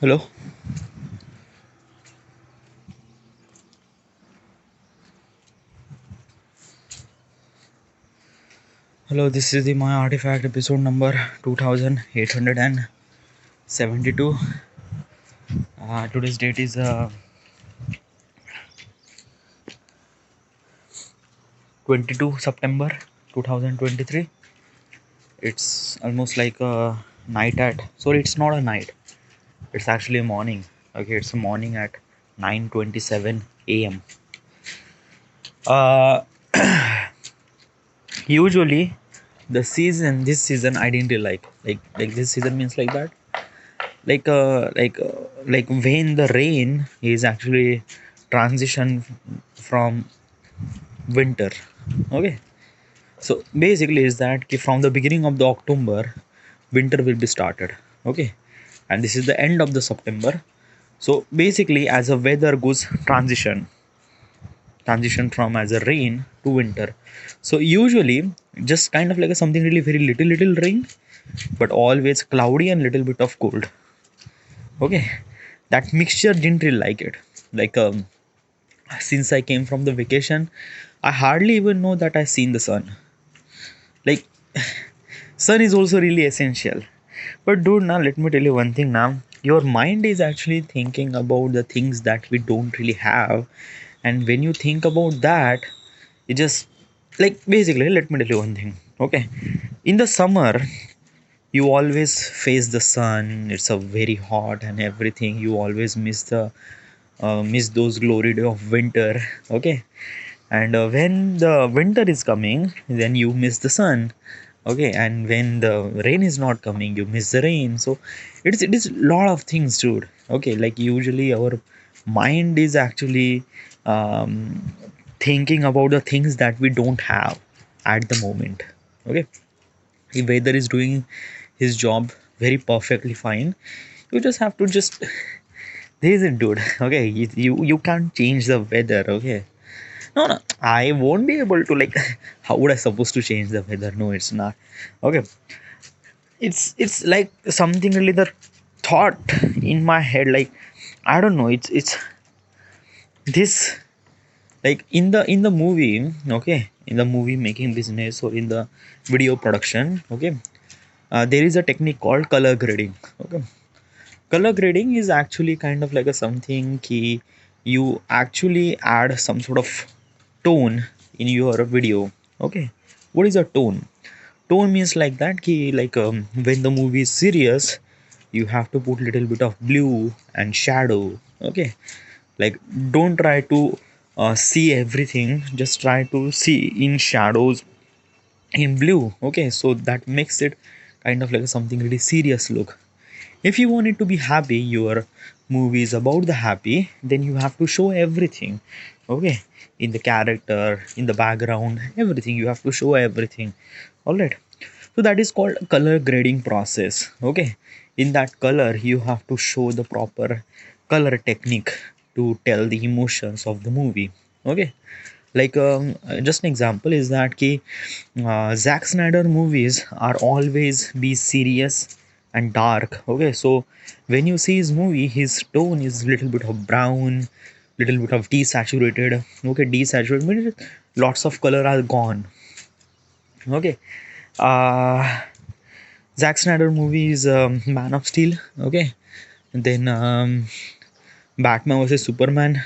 Hello, hello. This is the my artifact episode number 2872. Today's date is 22 September 2023. It's almost like a night at. Sorry, it's not a night. It's actually a morning. Okay, it's a morning at 9:27 a.m. Uh, Usually, this season I didn't really like this season means like that like when the rain is actually transition from winter. Okay, so basically is that from the beginning of the October winter will be started. Okay, and this is the end of the September. So basically as a weather goes transition from as a rain to winter, so usually just kind of like a something really very little rain, but always cloudy and little bit of cold. Okay, that mixture didn't really like it. Like since I came from the vacation, I hardly even know that I seen the sun. Like sun is also really essential. But dude, now let me tell you one thing now. Your mind is actually thinking about the things that we don't really have. And when you think about that, it just like basically let me tell you one thing. Okay. In the summer, you always face the sun, it's a very hot and everything. You always miss those glory day of winter. Okay, and when the winter is coming, then you miss the sun. Okay, and when the rain is not coming, you miss the rain. So it is a lot of things, dude. Okay, like usually our mind is actually thinking about the things that we don't have at the moment. Okay, the weather is doing his job very perfectly fine. You just have to just this is it, dude. Okay, you can't change the weather. Okay, no, I won't be able to like. How would I supposed to change the weather? No, it's not. Okay, it's like something really the thought in my head. Like I don't know. It's this like in the movie. Okay, in the movie making business or in the video production. Okay, there is a technique called color grading. Okay, color grading is actually kind of like a something key. You actually add some sort of tone in your video. Okay, what is a tone? Tone means like that key like when the movie is serious, you have to put little bit of blue and shadow. Okay, like don't try to see everything, just try to see in shadows in blue. Okay, so that makes it kind of like something really serious look. If you want it to be happy, your movie is about the happy, then you have to show everything. Okay, in the character, in the background, everything you have to show everything. All right, so that is called color grading process. Okay, in that color you have to show the proper color technique to tell the emotions of the movie. Okay, like just an example is that ki Zack Snyder movies are always be serious and dark. Okay, so when you see his movie, his tone is little bit of brown, little bit of desaturated. Okay, desaturated means lots of color are gone. Okay, uh, Zack Snyder movie is Man of Steel. Okay, and then Batman vs Superman,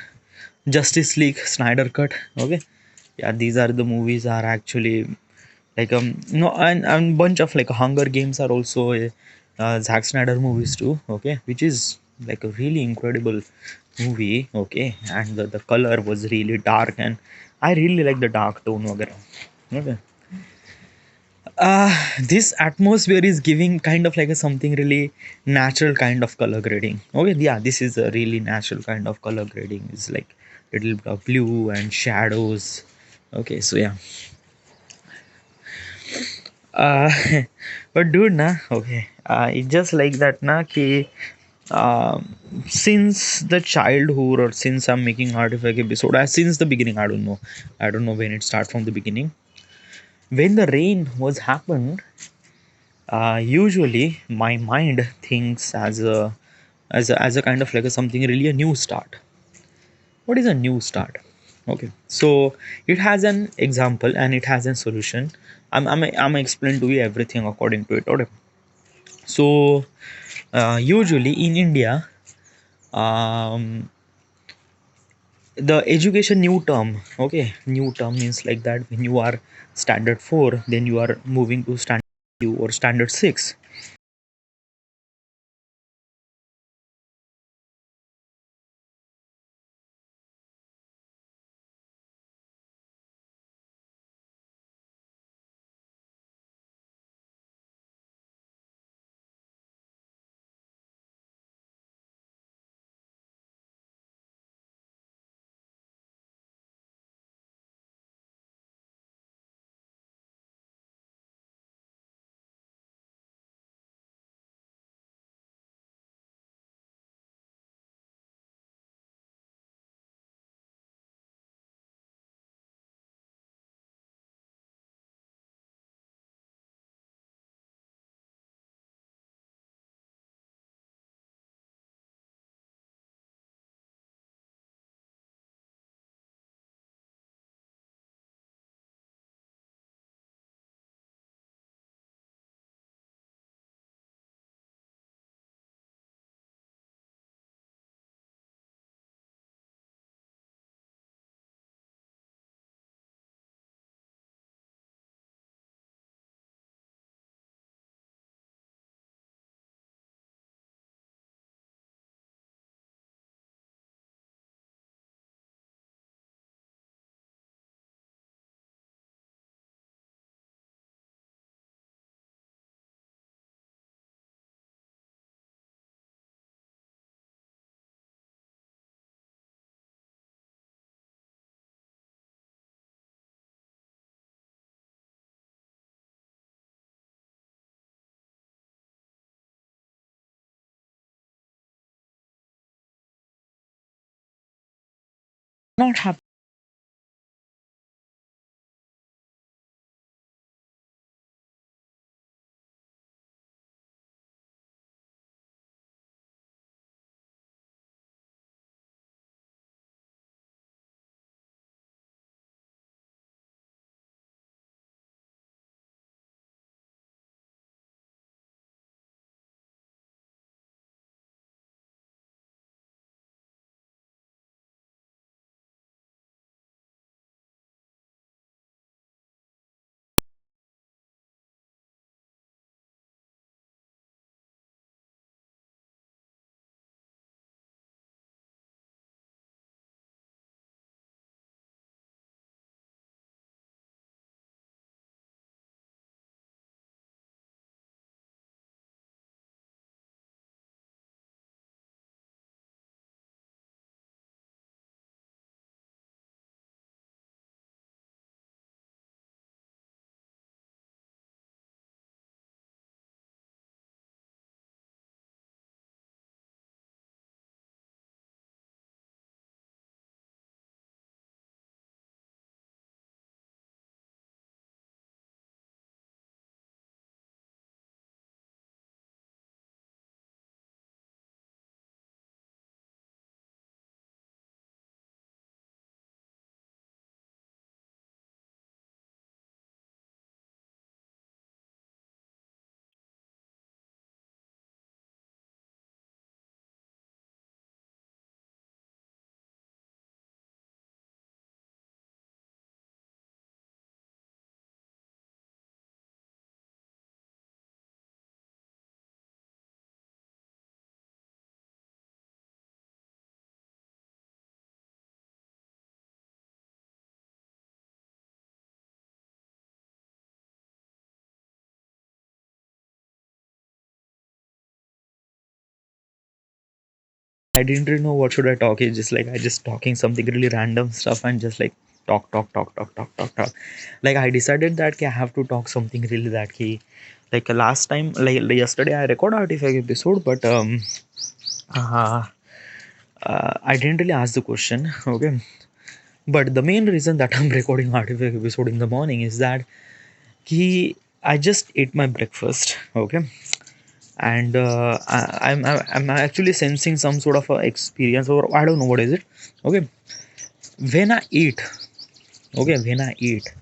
Justice League, Snyder Cut. Okay, yeah, these are the movies are actually like no and bunch of like Hunger Games are also Zack Snyder movies too. Okay, which is like a really incredible movie. Okay, and the color was really dark and I really like the dark tone. Okay, this atmosphere is giving kind of like a something really natural kind of color grading. Okay, yeah, this is a really natural kind of color grading. It's like little bit of blue and shadows. Okay, so yeah, uh but dude na. Okay, it's just like that na ki um since the childhood or since I'm making artifact episode, since the beginning, I don't know when it start from the beginning. When the rain was happened, usually my mind thinks as a as a kind of like a something really a new start. What is a new start? Okay, so it has an example and it has a solution. I'm explain to you everything according to it. Okay, so usually in India, um, the education new term, okay, new term means like that when you are standard 4, then you are moving to standard 2 or standard 6. Not happy. I didn't really know what should I talk. It's just like I just talking something really random stuff and just like talk. Like I decided that I have to talk something really that key. Like last time, like yesterday, I record artifact episode, but uh, I didn't really ask the question. Okay, but the main reason that I'm recording artifact episode in the morning is that he I just ate my breakfast. Okay, and I'm actually sensing some sort of a experience, or I don't know what is it. Okay, when I eat, okay, when I eat,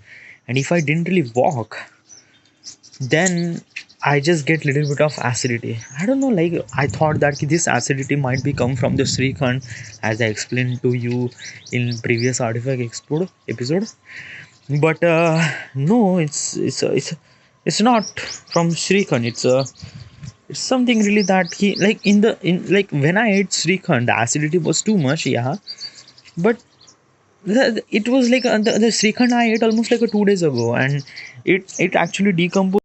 and if I didn't really walk, then I just get little bit of acidity. I don't know, like I thought that this acidity might be come from the Srikhand, as I explained to you in previous artifact episode. But no, it's not from Srikhand. It's something really that he like in like when I ate Srikhand, the acidity was too much, yeah. But it was like the Srikhand I ate almost like 2 days ago, and it actually decomposed.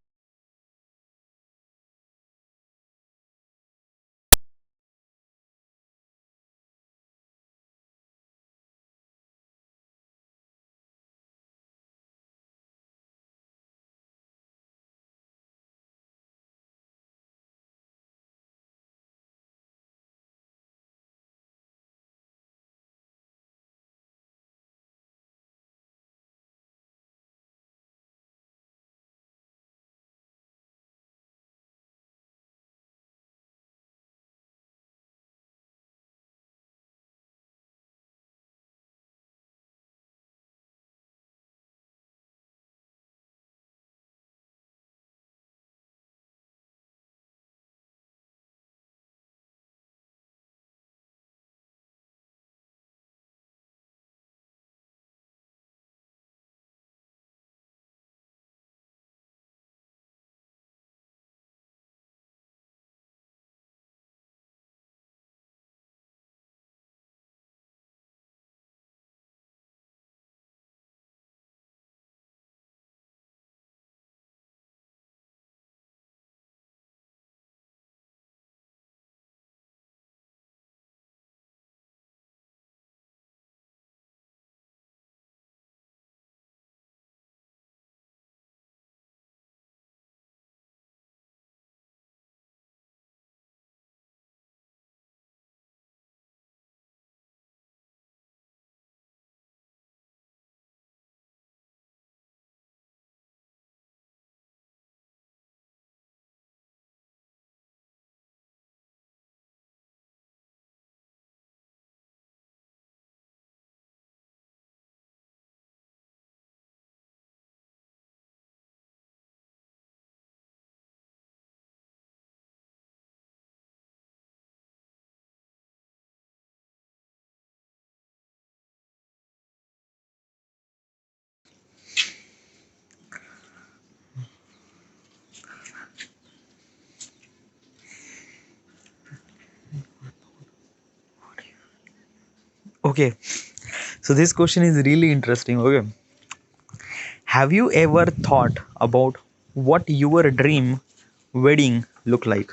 Okay, so this question is really interesting. Okay, have you ever thought about what your dream wedding look like?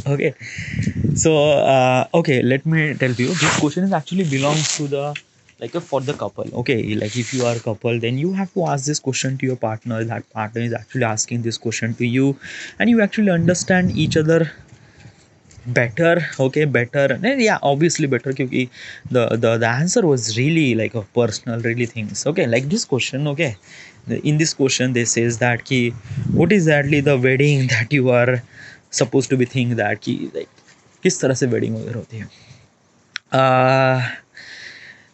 Okay, so okay, let me tell you. This question is actually belongs to the like for the couple. Okay, like if you are a couple, then you have to ask this question to your partner. That partner is actually asking this question to you, and you actually understand each other better. Okay, better. And yeah, obviously better because the answer was really like a personal really things. Okay, like this question. Okay, in this question they says that ki, what is exactly the wedding that you are supposed to be think that ki, like किस तरह से wedding वगैरह होती है.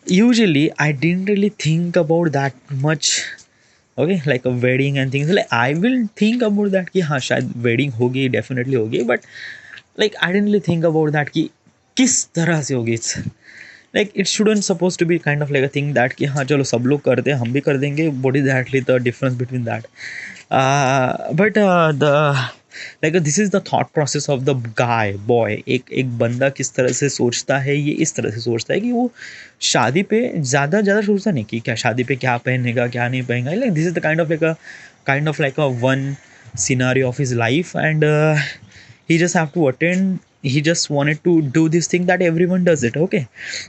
Usually I didn't really think about that much. Okay, like a wedding and things, like I will think about that कि हाँ शायद wedding होगी, definitely होगी, but like I didn't really think about that कि किस तरह से होगी. It's like it shouldn't supposed to be kind of like a thing that कि हाँ चलो सब लोग करते हैं हम भी कर देंगे. What is actually the difference between that? But the like this is the thought process of the guy boy. एक बंदा किस तरह से सोचता है, ये इस तरह से सोचता है कि वो शादी पे ज़्यादा सोचता नहीं कि क्या शादी पे क्या पहनेगा क्या नहीं पहनेगा. Like this is the kind of like a one scenario of his life, and he just have to attend. He just wanted to do this thing that everyone does it. Okay,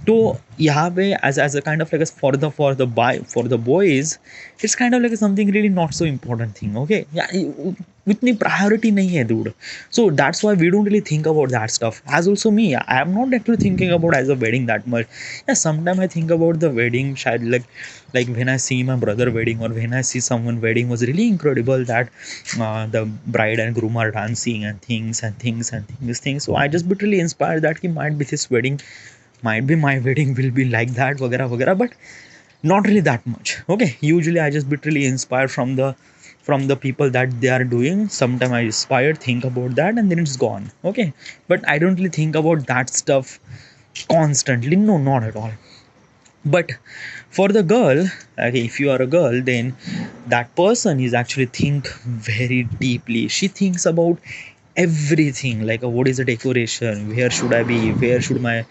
तो यहाँ पे as a kind of like a for the boys, it's kind of like something really not so important thing. Okay, yeah, इतनी priority नहीं है dude. So that's why we don't really think about that stuff. As also me, I am not actually thinking about as a wedding that much. Yeah, sometimes I think about the wedding child, like when I see my brother wedding, or when I see someone wedding was really incredible, that the bride and groom are dancing and things and things and things. So I just literally inspired that he might be this wedding, might be my wedding will be like that वगैरह वगैरह, but not really that much. Okay, usually I just literally inspire from the people that they are doing. Sometimes I inspire, think about that, and then it's gone. Okay, but I don't really think about that stuff constantly, no, not at all. But for the girl, okay, if you are a girl, then that person is actually think very deeply. She thinks about everything, like what is the decoration, where should I be, where should my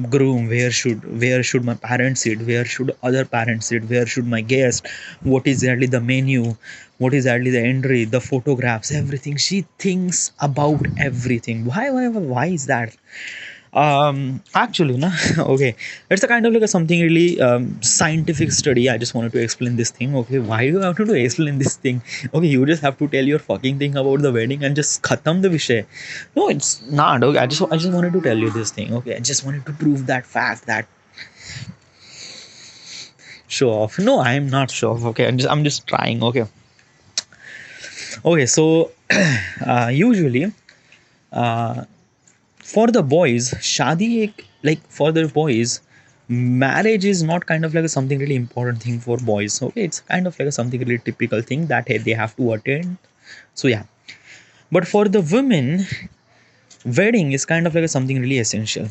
groom, where should my parents sit, where should other parents sit, where should my guest, what is exactly the menu, what is exactly the entry, the photographs, everything. She thinks about everything. Why is that? Actually na, okay, it's a kind of like a something really scientific study. I just wanted to explain this thing. Okay, why do you have to explain this thing? Okay, you just have to tell your fucking thing about the wedding and just khatam the vishay. No, it's not. Okay, I just wanted to tell you this thing. Okay, I just wanted to prove that fact, that show off. No, I am not show off. Okay, I'm just trying. Okay, okay, so usually uh, for the boys, shadi like for the boys, marriage is not kind of like a something really important thing for boys. Okay, it's kind of like a something really typical thing that hey, they have to attend. So yeah, but for the women, wedding is kind of like a something really essential.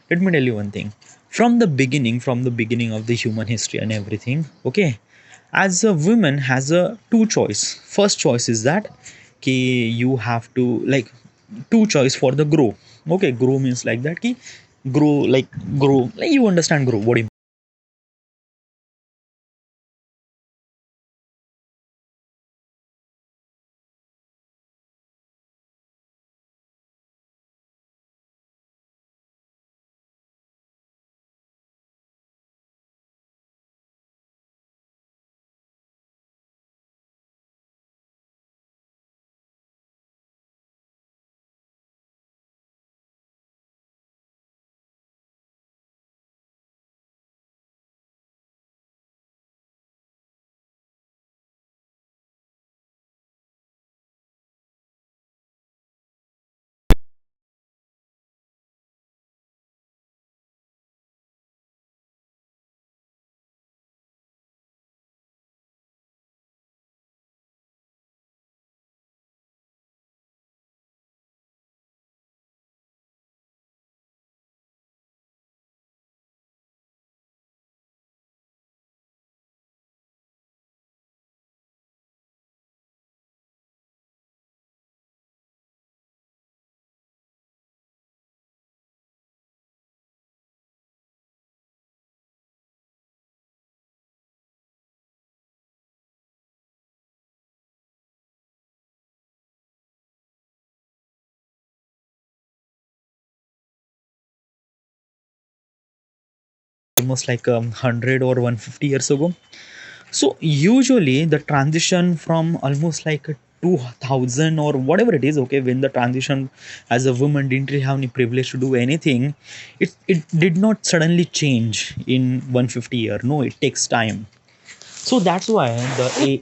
Let me tell you one thing. From the beginning of the human history and everything, okay, as a woman has a two choice. First choice is that ki you have to like two choice for the grow. Okay, grow means like that ki grow like you understand grow what do you almost like 100 or 150 years ago. So usually the transition from almost like a 2000 or whatever it is, okay, when the transition as a woman didn't really have any privilege to do anything, it did not suddenly change in 150 year. No, it takes time. So that's why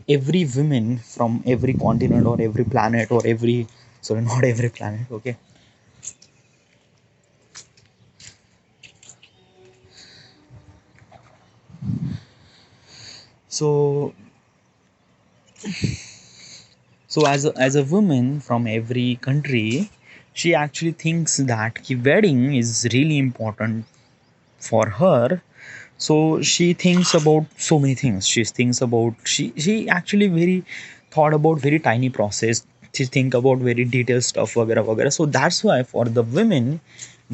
every woman from every continent or every planet or every, sorry, not every planet, okay. So as a woman from every country, she actually thinks that ki wedding is really important for her. So she thinks about so many things. She thinks about, she actually very thought about very tiny process. She think about very detailed stuff वगैरह वगैरह. So that's why for the women,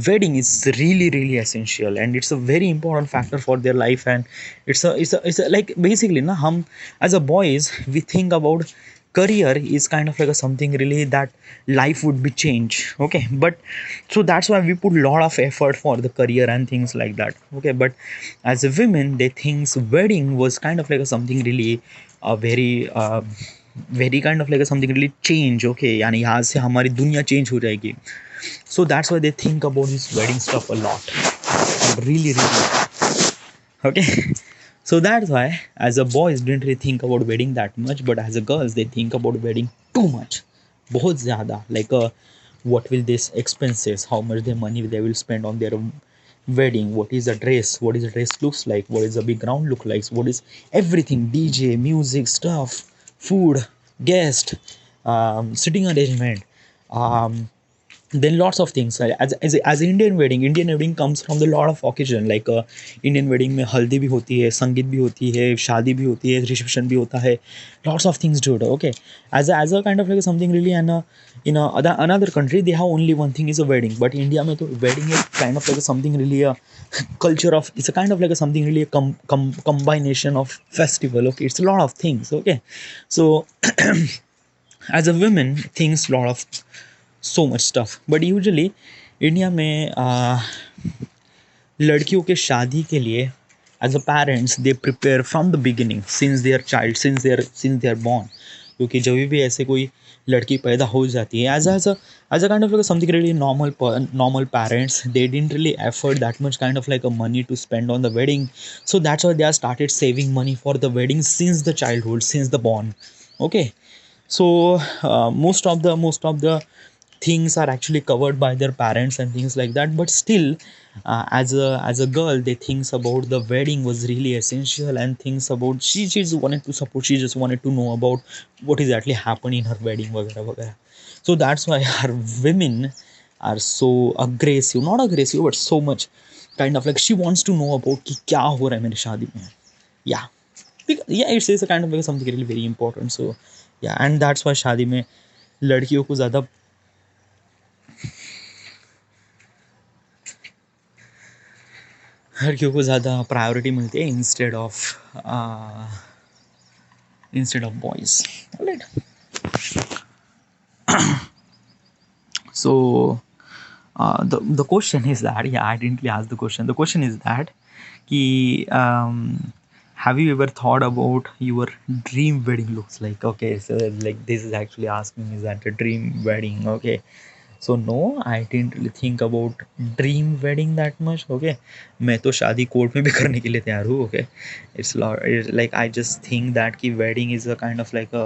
wedding is really essential, and it's a very important factor for their life. And it's a like basically na hum as a boys we think about career is kind of like a something really that life would be changed. Okay, but so that's why we put a lot of effort for the career and things like that. Okay, but as a women they think wedding was kind of like a something really very very kind of like something really change. Okay, यानी यहाँ से हमारी दुनिया change हो जाएगी. So that's why they think about this wedding stuff a lot, really really. Okay. So that's why as a boys didn't really think about wedding that much, but as a girls they think about wedding too much, बहुत ज़्यादा. Like what will this expenses, how much their money they will spend on their wedding, what is the dress, what is the dress looks like, what is the background look like, what is everything, DJ, music stuff, food, guest, sitting arrangement, um, then lots of things. As Indian wedding comes from the lot of occasion. Like Indian wedding में हल्दी भी होती है, संगीत भी होती है, शादी भी होती है, रिसेप्शन भी होता है, lots of things to it. Okay, as a kind of like something really. And another country they have only one thing is a wedding, but India में तो wedding is kind of like something really a culture of, it's a kind of like a something really a combination of festival. Okay, it's a lot of things. Okay, so as a woman things lot of so much stuff. But usually India में लड़कियों के शादी के लिए as a parents they prepare from the beginning since their child, since they are born. क्योंकि जब भी ऐसे कोई लड़की पैदा हो जाती है as a kind of like something really normal parents they didn't really effort that much kind of like a money to spend on the wedding. So that's why they are started saving money for the wedding since the childhood, since the born. Okay, so most of the things are actually covered by their parents and things like that. But still as a girl they thinks about the wedding was really essential, and thinks about she just wanted to support, she just wanted to know about what is actually happening in her wedding वगैरह वगैरह. So that's why our women are so aggressive, not aggressive but so much kind of like she wants to know about कि क्या हो रहा है मेरी शादी में. Yeah, yeah, it's a kind of like something really very important. So yeah, and that's why शादी में लड़कियों को ज़्यादा लड़कियों को ज़्यादा प्रायोरिटी मिलती है instead of boys. Alright. So the question is that, yeah, I didn't really ask the question. The question is that कि have you ever thought about your dream wedding looks like? Okay, so like this is actually asking is that a dream wedding? Okay, so no, I didn't really think about dream wedding that much. Okay, मैं तो शादी court में भी करने के लिए तैयार हूँ. Okay, it's like I just think that कि wedding is a kind of like a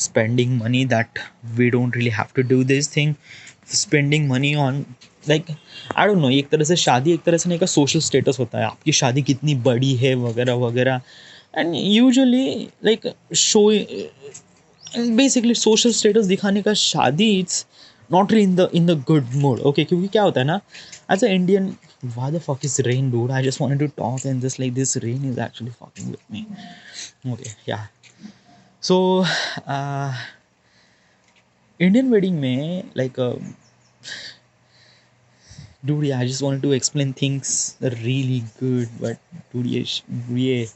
spending money that we don't really have to do this thing, spending money on like I don't know. एक तरह से शादी एक तरह से नहीं का सोशल स्टेटस होता है, आपकी शादी कितनी बड़ी है वगैरह वगैरह. And usually like show basically social status दिखाने का शादी it's not really in the good mood. Okay, क्योंकि क्या होता है ना as a Indian, why the fuck is rain dude, I just wanted to talk and just like this rain is actually fucking with me. Okay, yeah. So Indian wedding में like dude, yeah, I just wanted to explain things really good, but dude, ये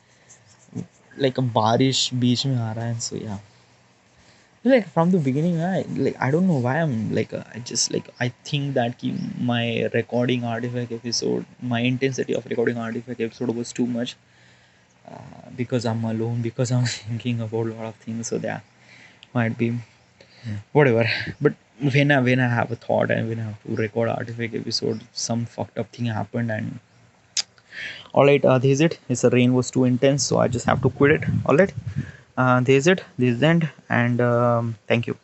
like a बारिश बीच में आ रहा है. So yeah, like from the beginning I don't know why I'm like I just like I think that ki my recording artifact episode, my intensity of recording artifact episode was too much because I'm alone, because I'm thinking about a lot of things. So yeah, might be whatever. But when I have a thought and when I have to record artifact episode, some fucked up thing happened. And all right, this is it. It's the rain was too intense, so I just have to quit it. All right, this is it. This is the end. And thank you.